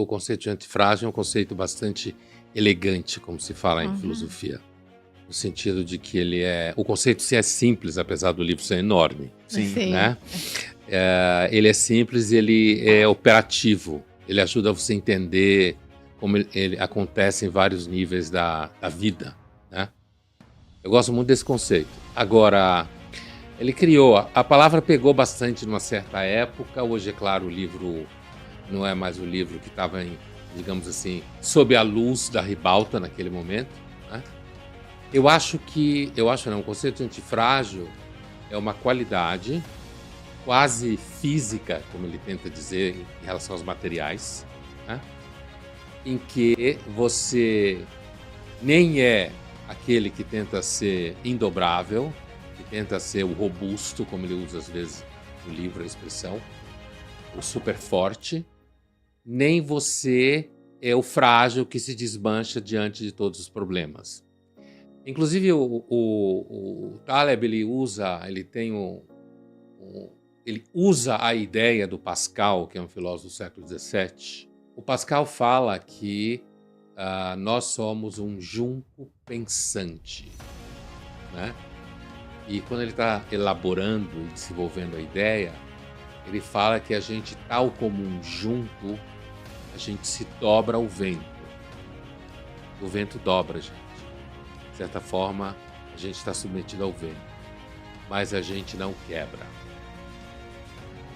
o conceito de antifrágil é um conceito bastante elegante, como se fala em filosofia. No sentido de que ele é... O conceito é simples, apesar do livro ser enorme. Sim. Né? Ele é simples e ele é operativo. Ele ajuda você a entender como ele acontece em vários níveis da vida. Né? Eu gosto muito desse conceito. Agora, ele criou... A palavra pegou bastante numa certa época. Hoje, é claro, o livro não é mais o livro que estava, digamos assim, sob a luz da ribalta naquele momento. Né? Eu acho não, o conceito de antifrágil é uma qualidade quase física, como ele tenta dizer, em relação aos materiais, né? Em que você nem é aquele que tenta ser indobrável, que tenta ser o robusto, como ele usa às vezes no livro a expressão, o super forte, nem você é o frágil que se desmancha diante de todos os problemas. Inclusive o Taleb ele usa a ideia do Pascal, que é um filósofo do século XVII. O Pascal fala que nós somos um junco pensante, né? E quando ele está elaborando e desenvolvendo a ideia, ele fala que a gente, tal como um junco, a gente se dobra ao vento. O vento dobra a gente. De certa forma, a gente está submetido ao vento, mas a gente não quebra.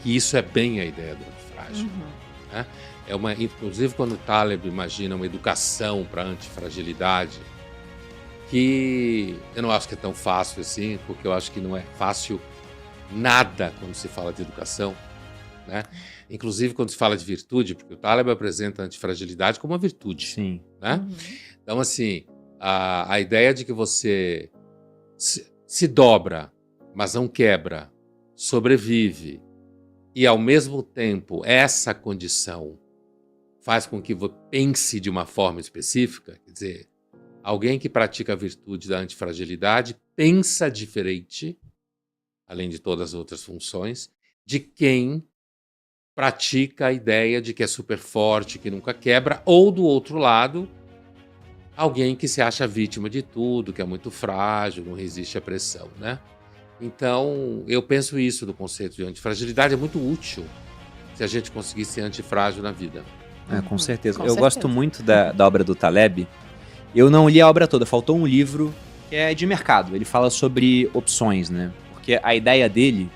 E isso é bem a ideia do antifrágil. Né? Inclusive, quando o Taleb imagina uma educação para a antifragilidade, que eu não acho que é tão fácil assim, porque eu acho que não é fácil nada quando se fala de educação. Né? Inclusive, quando se fala de virtude, porque o Taleb apresenta a antifragilidade como uma virtude. Sim. Né? Então, assim... A ideia de que você se dobra, mas não quebra, sobrevive, e ao mesmo tempo essa condição faz com que você pense de uma forma específica, quer dizer, alguém que pratica a virtude da antifragilidade pensa diferente, além de todas as outras funções, de quem pratica a ideia de que é super forte, que nunca quebra, ou do outro lado, alguém que se acha vítima de tudo, que é muito frágil, não resiste à pressão, né? Então, eu penso isso do conceito de antifragilidade, é muito útil se a gente conseguir ser antifrágil na vida. Com certeza. Eu gosto muito da obra do Taleb. Eu não li a obra toda, faltou um livro que é de mercado. Ele fala sobre opções, né? Porque a ideia dele,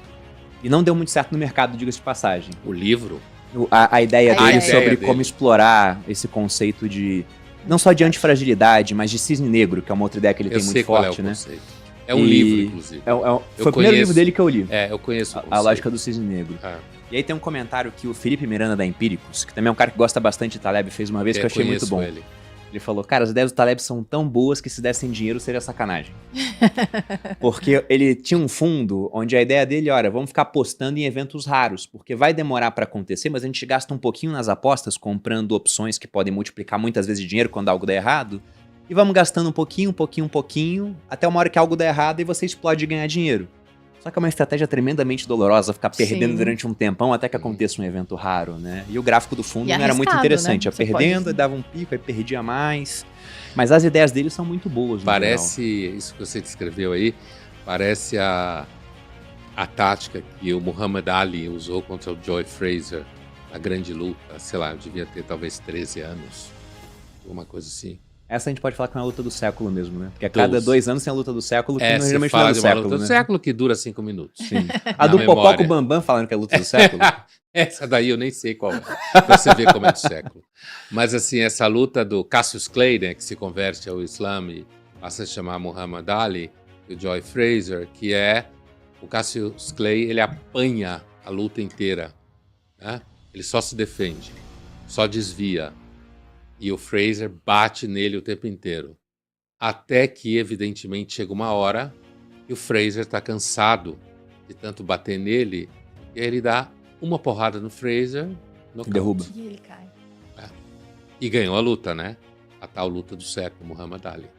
e não deu muito certo no mercado, diga-se de passagem. O livro? A ideia dele sobre como explorar esse conceito de... Não só de antifragilidade, mas de cisne negro, que é uma outra ideia que ele tem muito forte, né? É um livro, inclusive. Foi o primeiro livro dele que eu li. Eu conheço a lógica do cisne negro. E aí tem um comentário que o Felipe Miranda da Empíricos, que também é um cara que gosta bastante de Taleb, fez uma vez que eu achei muito bom. Ele falou, cara, as ideias do Taleb são tão boas que se dessem dinheiro seria sacanagem. Porque ele tinha um fundo onde a ideia dele, olha, vamos ficar apostando em eventos raros, porque vai demorar para acontecer, mas a gente gasta um pouquinho nas apostas, comprando opções que podem multiplicar muitas vezes dinheiro quando algo der errado, e vamos gastando um pouquinho, até uma hora que algo der errado e você explode e ganhar dinheiro. Só que é uma estratégia tremendamente dolorosa, ficar perdendo durante um tempão até que aconteça um evento raro, né? E o gráfico do fundo não era muito interessante. Né? Ia perdendo, dava um pico, aí perdia mais. Mas as ideias dele são muito boas. Parece, isso que você descreveu aí, parece a tática que o Muhammad Ali usou contra o Joe Frazier, a grande luta, sei lá, eu devia ter talvez 13 anos, alguma coisa assim. Essa a gente pode falar que é uma luta do século mesmo, né? Porque a cada 2 anos tem a luta do século, que normalmente fala não é do século, luta do século que dura 5 minutos. Sim. A do Popó com o Bambam falando que é a luta do século. Essa daí eu nem sei qual é, pra você ver como é do século. Mas assim, essa luta do Cassius Clay, né, que se converte ao Islã e passa a se chamar Muhammad Ali, e o Joe Frazier, que é o Cassius Clay, ele apanha a luta inteira, né? Ele só se defende, só desvia. E o Frazier bate nele o tempo inteiro. Até que, evidentemente, chega uma hora e o Frazier está cansado de tanto bater nele. E aí ele dá uma porrada no Frazier, derruba. E ele cai. E ganhou a luta, né? A tal luta do século, Muhammad Ali.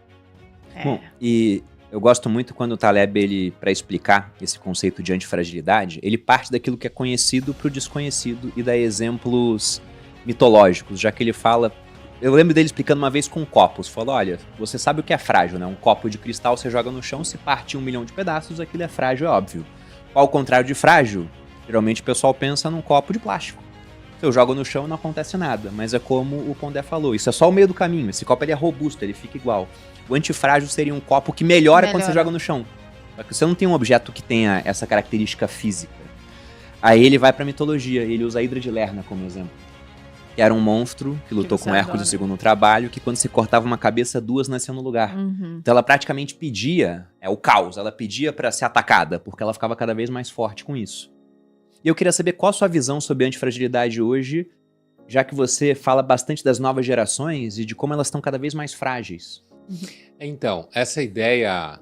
Bom, e eu gosto muito quando o Taleb, ele, para explicar esse conceito de antifragilidade, ele parte daquilo que é conhecido para o desconhecido e dá exemplos mitológicos, já que ele fala... Eu lembro dele explicando uma vez com copos. Falou, olha, você sabe o que é frágil, né? Um copo de cristal você joga no chão, se parte 1 milhão de pedaços, aquilo é frágil, é óbvio. Ao contrário de frágil, geralmente o pessoal pensa num copo de plástico. Se eu jogo no chão, não acontece nada. Mas é como o Pondé falou, isso é só o meio do caminho. Esse copo ele é robusto, ele fica igual. O antifrágil seria um copo que melhora quando você joga no chão. Só que você não tem um objeto que tenha essa característica física. Aí ele vai pra mitologia, ele usa a Hidra de Lerna como exemplo. Que era um monstro que lutou com Hércules no segundo trabalho, que quando se cortava uma cabeça, 2 nasciam no lugar. Então ela praticamente pedia, o caos, ela pedia pra ser atacada, porque ela ficava cada vez mais forte com isso. E eu queria saber qual a sua visão sobre a antifragilidade hoje, já que você fala bastante das novas gerações e de como elas estão cada vez mais frágeis. Então, essa ideia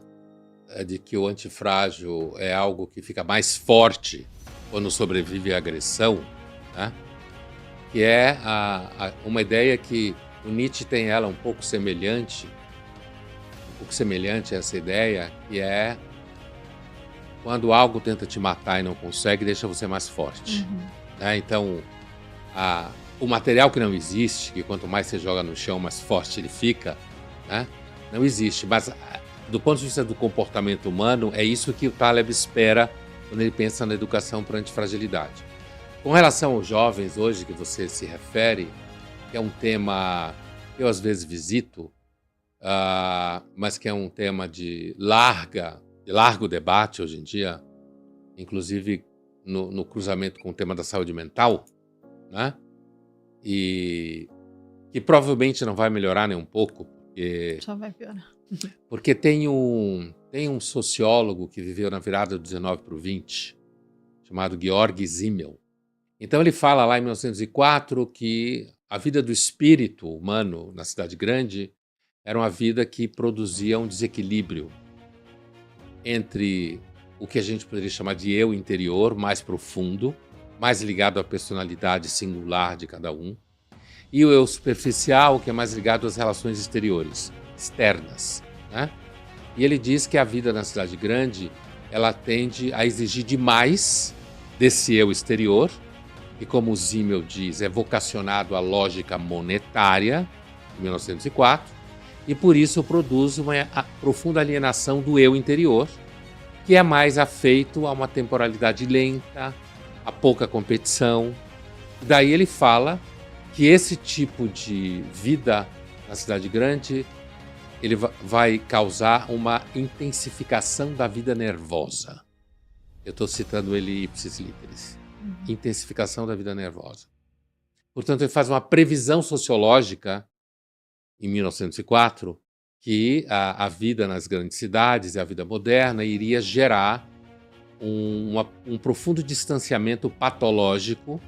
de que o antifrágil é algo que fica mais forte quando sobrevive à agressão, né? Que é uma ideia que o Nietzsche tem ela um pouco semelhante a essa ideia, que é quando algo tenta te matar e não consegue, deixa você mais forte. Né? Então, o material que não existe, que quanto mais você joga no chão, mais forte ele fica, né? Não existe. Mas, do ponto de vista do comportamento humano, é isso que o Taleb espera quando ele pensa na educação para a antifragilidade. Com relação aos jovens hoje, que você se refere, que é um tema que eu às vezes visito, mas que é um tema de largo debate hoje em dia, inclusive no cruzamento com o tema da saúde mental, né? E que provavelmente não vai melhorar nem um pouco, porque... Só vai piorar. Porque tem um sociólogo que viveu na virada do 19 para o 20, chamado Georg Simmel. Então ele fala lá em 1904 que a vida do espírito humano na cidade grande era uma vida que produzia um desequilíbrio entre o que a gente poderia chamar de eu interior, mais profundo, mais ligado à personalidade singular de cada um, e o eu superficial, que é mais ligado às relações externas, né? E ele diz que a vida na cidade grande, ela tende a exigir demais desse eu exterior, que, como o Simmel diz, é vocacionado à lógica monetária, em 1904, e por isso produz uma profunda alienação do eu interior, que é mais afeito a uma temporalidade lenta, a pouca competição. E daí ele fala que esse tipo de vida na cidade grande ele vai causar uma intensificação da vida nervosa. Eu estou citando ele ipsis literis. Intensificação da vida nervosa. Portanto, ele faz uma previsão sociológica, em 1904, que a vida nas grandes cidades e a vida moderna iria gerar um profundo distanciamento patológico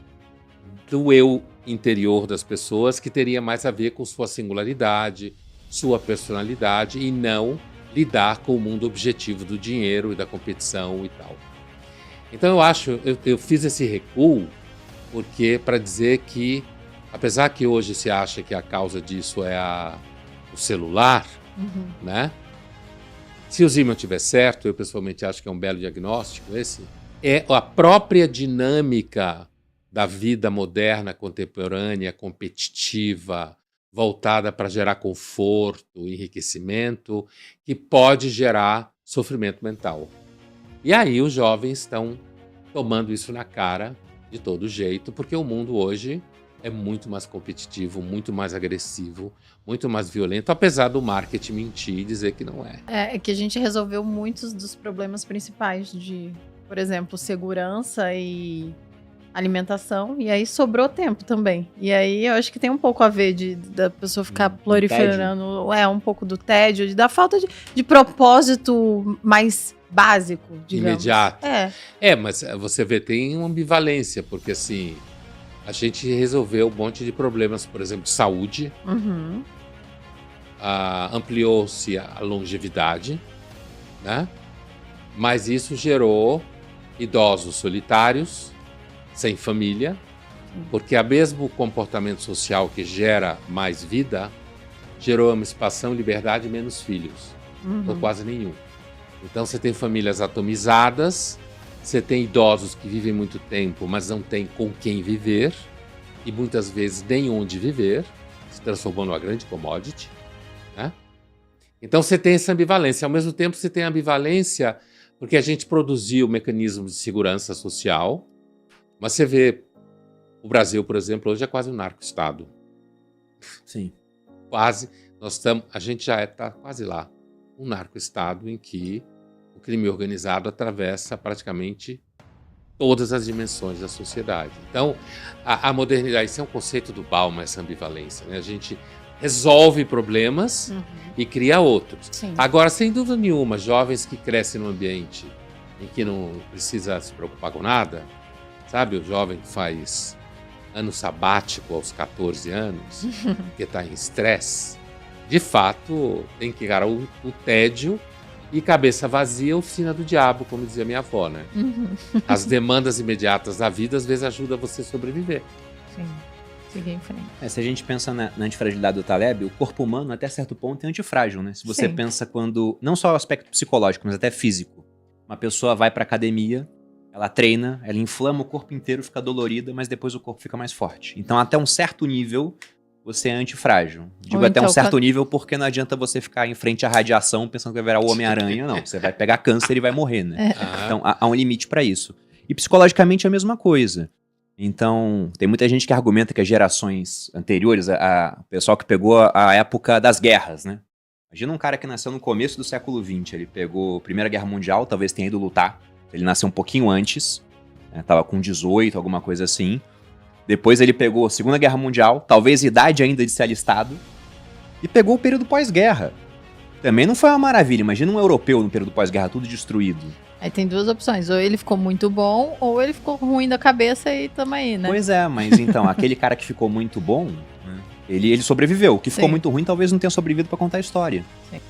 do eu interior das pessoas, que teria mais a ver com sua singularidade, sua personalidade, e não lidar com o mundo objetivo do dinheiro e da competição e tal. Então eu fiz esse recuo porque para dizer que, apesar que hoje se acha que a causa disso é o celular, né? Se o Simmel tiver certo, eu pessoalmente acho que é um belo diagnóstico esse, é a própria dinâmica da vida moderna, contemporânea, competitiva, voltada para gerar conforto, enriquecimento, que pode gerar sofrimento mental. E aí os jovens estão tomando isso na cara de todo jeito, porque o mundo hoje é muito mais competitivo, muito mais agressivo, muito mais violento, apesar do marketing mentir e dizer que não é. É que a gente resolveu muitos dos problemas principais de, por exemplo, segurança e alimentação, e aí sobrou tempo também. E aí eu acho que tem um pouco a ver da pessoa ficar proliferando, um pouco do tédio, da falta de propósito mais básico, digamos. Imediato. Mas você vê, tem uma ambivalência, porque assim, a gente resolveu um monte de problemas, por exemplo, de saúde, ampliou-se a longevidade, né? Mas isso gerou idosos solitários, sem família, porque o mesmo comportamento social que gera mais vida, gerou emancipação, liberdade e menos filhos, ou quase nenhum. Então você tem famílias atomizadas, você tem idosos que vivem muito tempo, mas não tem com quem viver, e muitas vezes nem onde viver, se transformou numa grande commodity, né? Então você tem essa ambivalência. Ao mesmo tempo você tem a ambivalência porque a gente produziu mecanismos de segurança social, mas você vê o Brasil, por exemplo, hoje é quase um narco-estado. Sim. Quase. A gente já está quase lá. Um narco-estado em que o crime organizado atravessa praticamente todas as dimensões da sociedade. Então, a modernidade, isso é um conceito do Bauman, essa ambivalência, né? A gente resolve problemas e cria outros. Sim. Agora, sem dúvida nenhuma, jovens que crescem num ambiente em que não precisa se preocupar com nada, sabe? O jovem que faz ano sabático aos 14 anos, que está em estresse, de fato, tem que encarar o tédio e cabeça vazia, oficina do diabo, como dizia minha avó, né? As demandas imediatas da vida, às vezes, ajudam você a sobreviver. Sim, seguir em frente. Se a gente pensa na antifragilidade do Taleb, o corpo humano, até certo ponto, é antifrágil, né? Se você pensa quando, não só o aspecto psicológico, mas até físico. Uma pessoa vai pra academia, ela treina, ela inflama o corpo inteiro, fica dolorida, mas depois o corpo fica mais forte. Então, até um certo nível, você é antifrágil. Digo até um certo nível porque não adianta você ficar em frente à radiação pensando que vai virar o Homem-Aranha, não. Você vai pegar câncer e vai morrer, né? Então, há um limite pra isso. E psicologicamente é a mesma coisa. Então, tem muita gente que argumenta que as gerações anteriores, o pessoal que pegou a época das guerras, né? Imagina um cara que nasceu no começo do século XX, ele pegou a Primeira Guerra Mundial, talvez tenha ido lutar. Ele nasceu um pouquinho antes, né? Tava com 18, alguma coisa assim. Depois ele pegou a Segunda Guerra Mundial, talvez idade ainda de ser alistado, e pegou o período pós-guerra. Também não foi uma maravilha, imagina um europeu no período pós-guerra, tudo destruído. Aí tem duas opções, ou ele ficou muito bom, ou ele ficou ruim da cabeça e tamo aí, né? Pois é, mas então, aquele cara que ficou muito bom, né, ele sobreviveu. O que ficou muito ruim talvez não tenha sobrevivido pra contar a história. Sim.